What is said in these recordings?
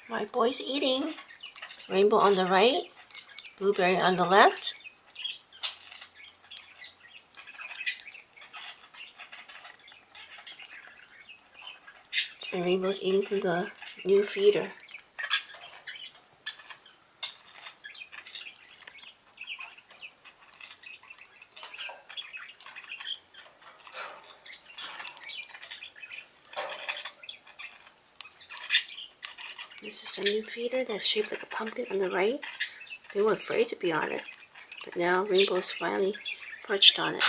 My boy's eating. Rainbow on the right, blueberry on the left. And Rainbow's eating from the new feeder. This is a new feeder that's shaped like a pumpkin on the right. They were afraid to be on it, but now Rainbow's finally perched on it.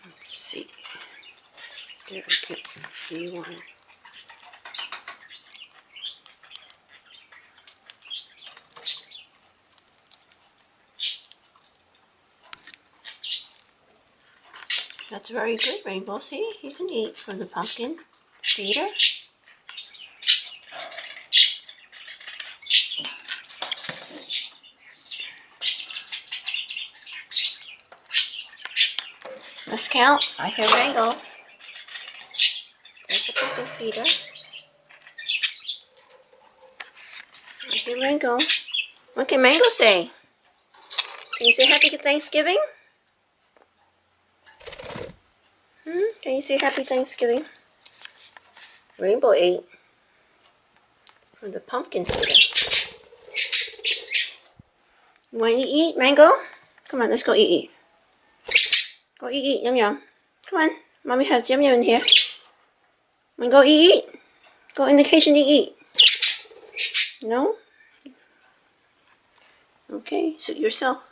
Let's see. There, okay, do you want it? That's very good, Rainbow. See, you can eat from the pumpkin feeder. Let's count. I hear Rainbow. There's the pumpkin feeder. I hear Rainbow. What can Mango say? Can you say Happy Thanksgiving? Can you say Happy Thanksgiving? Rainbow ate from the pumpkin feeder. You want to eat, Mango? Come on, let's go eat. Go eat, yum yum. Come on, Mommy has yum yum in here. Come on, go eat. Go in the kitchen to eat. No? Okay, suit yourself.